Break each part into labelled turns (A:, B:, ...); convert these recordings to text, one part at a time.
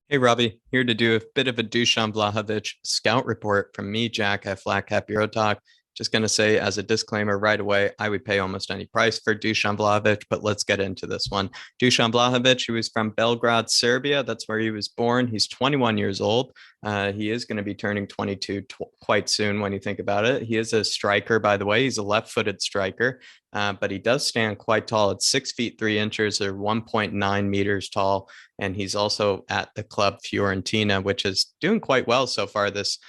A: Hey Robbie, here to do a bit of a Dusan Vlahovic scout report from me, Jack at Flat Cap Euro Talk. Just going to say, as a disclaimer right away, I would pay almost any price for Dusan Vlahovic, but let's get into this one. Dusan Vlahovic, he was from Belgrade, Serbia. That's where he was born. He's 21 years old. He is going to be turning 22 quite soon when you think about it. He is a striker, by the way. He's a left-footed striker, but he does stand quite tall. It's 6 feet 3 inches or 1.9 meters tall. And he's also at the club Fiorentina, which is doing quite well so far this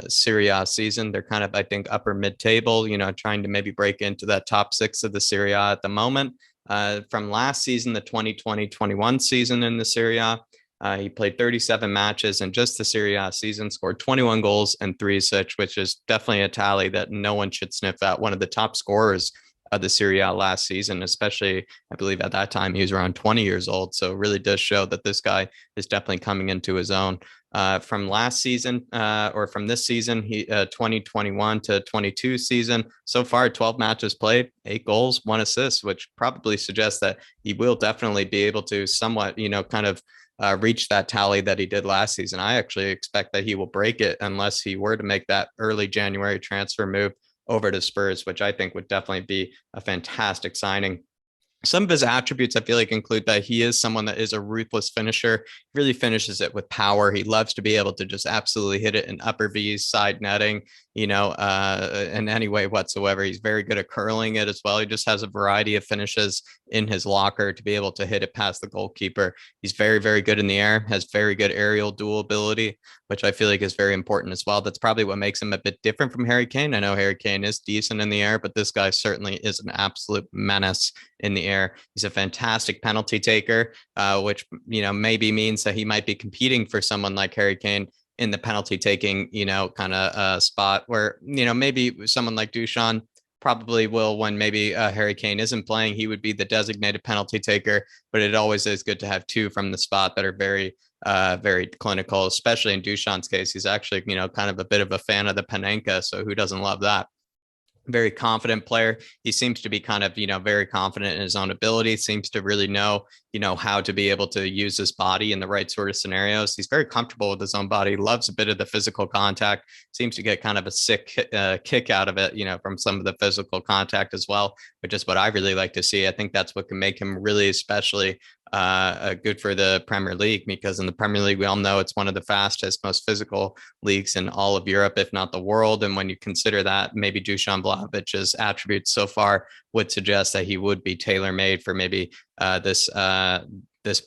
A: Serie A season. They're kind of, I think, upper mid-table, trying to maybe break into that top six of the Serie A at the moment. From last season, the 2020-21 season in the Serie A, he played 37 matches in just the Serie A season, scored 21 goals and 3 assists, which is definitely a tally that no one should sniff at. One of the top scorers of the Serie A last season, especially I believe at that time he was around 20 years old. So it really does show that this guy is definitely coming into his own. From last season or from this season, he 2021 to 22 season, so far 12 matches played, 8 goals, 1 assist, which probably suggests that he will definitely be able to somewhat, kind of reach that tally that he did last season. I actually expect that he will break it unless he were to make that early January transfer move over to Spurs, which I think would definitely be a fantastic signing. Some of his attributes I feel like include that he is someone that is a ruthless finisher, really finishes it with power. He loves to be able to just absolutely hit it in upper V's, side netting, in any way whatsoever. He's very good at curling it as well. He just has a variety of finishes in his locker to be able to hit it past the goalkeeper. He's very, very good in the air, has very good aerial duel ability, which I feel like is very important as well. That's probably what makes him a bit different from Harry Kane. I know Harry Kane is decent in the air, but this guy certainly is an absolute menace in the air. He's a fantastic penalty taker, which maybe means that he might be competing for someone like Harry Kane in the penalty taking, kind of spot where maybe someone like Dusan probably will when maybe Harry Kane isn't playing. He would be the designated penalty taker, but it always is good to have two from the spot that are very clinical, especially in Duchan's case. He's actually, kind of a bit of a fan of the Panenka. So who doesn't love that? Very confident player. He seems to be kind of, very confident in his own ability, seems to really know, how to be able to use his body in the right sort of scenarios. He's very comfortable with his own body, loves a bit of the physical contact, seems to get kind of a sick kick out of it, from some of the physical contact as well, which is what I really like to see. I think that's what can make him really especially good for the Premier League, because in the Premier League, we all know it's one of the fastest, most physical leagues in all of Europe, if not the world. And when you consider that, maybe Dusan Vlahovic's attributes so far would suggest that he would be tailor made for maybe this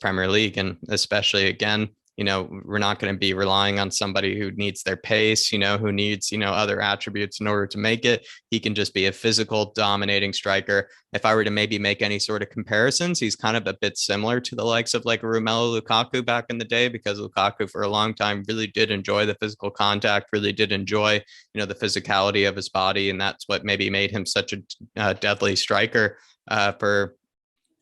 A: Premier League, and especially again. We're not going to be relying on somebody who needs their pace, who needs, other attributes in order to make it. He can just be a physical, dominating striker. If I were to maybe make any sort of comparisons, he's kind of a bit similar to the likes of like Romelu Lukaku back in the day, because Lukaku for a long time really did enjoy the physical contact, really did enjoy, the physicality of his body. And that's what maybe made him such a deadly striker for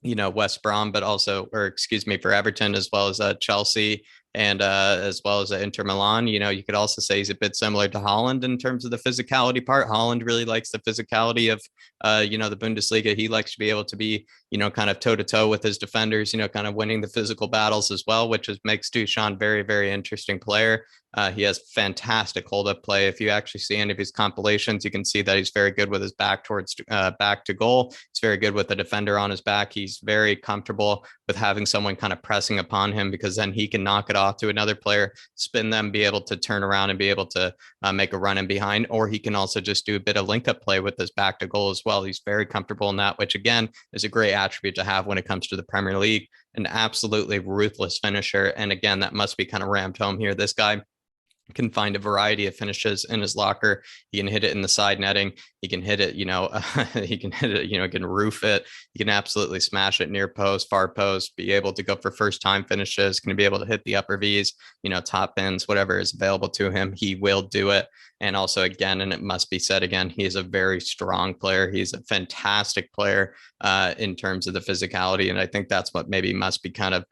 A: West Brom, but also, or excuse me, for Everton, as well as Chelsea, and as well as Inter Milan. You could also say he's a bit similar to Holland in terms of the physicality part. Holland really likes the physicality of, the Bundesliga. He likes to be able to be, kind of toe to toe with his defenders, kind of winning the physical battles as well, which makes Dusan very, very interesting player. He has fantastic hold up play. If you actually see any of his compilations, you can see that he's very good with his back towards back to goal. He's very good with the defender on his back. He's very comfortable with having someone kind of pressing upon him, because then he can knock it off to another player, spin them, be able to turn around and be able to make a run in behind. Or he can also just do a bit of link up play with his back to goal as well. He's very comfortable in that, which again is a great attribute to have when it comes to the Premier League. An absolutely ruthless finisher. And again, that must be kind of rammed home here. This guy can find a variety of finishes in his locker. He can hit it in the side netting. He can hit it, he can hit it, can roof it. He can absolutely smash it near post, far post, be able to go for first time finishes, can be able to hit the upper V's, top ends, whatever is available to him. He will do it. And also, again, and it must be said again, he is a very strong player. He's a fantastic player in terms of the physicality. And I think that's what maybe must be kind of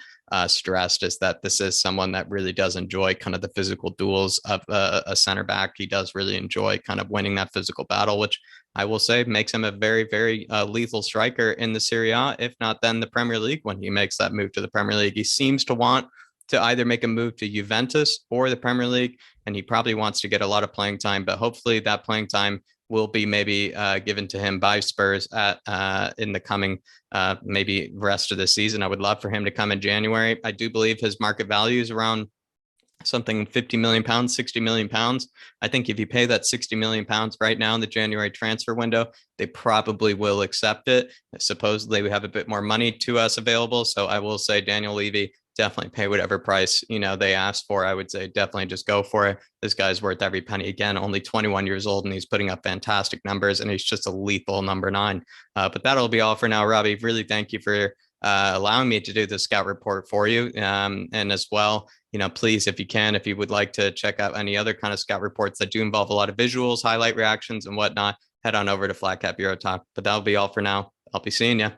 A: stressed, is that this is someone that really does enjoy kind of the physical duels of a center back. He does really enjoy kind of winning that physical battle, which I will say makes him a very, very lethal striker in the Serie A, if not then the Premier League when he makes that move to the Premier League. He seems to want to either make a move to Juventus or the Premier League, and he probably wants to get a lot of playing time, but hopefully that playing time will be maybe given to him by Spurs at in the coming maybe rest of the season. I would love for him to come in January. I do believe his market value is around something 50 million pounds, 60 million pounds. I think if you pay that 60 million pounds right now in the January transfer window, they probably will accept it. Supposedly we have a bit more money to us available. So I will say Daniel Levy, definitely pay whatever price, they ask for. I would say definitely just go for it. This guy's worth every penny. Again, only 21 years old, and he's putting up fantastic numbers, and he's just a lethal number 9. But that'll be all for now, Robbie. Really thank you for allowing me to do the scout report for you. And as well, please, if you would like to check out any other kind of scout reports that do involve a lot of visuals, highlight reactions and whatnot, head on over to Flat Cap Euro Talk. But that'll be all for now. I'll be seeing you.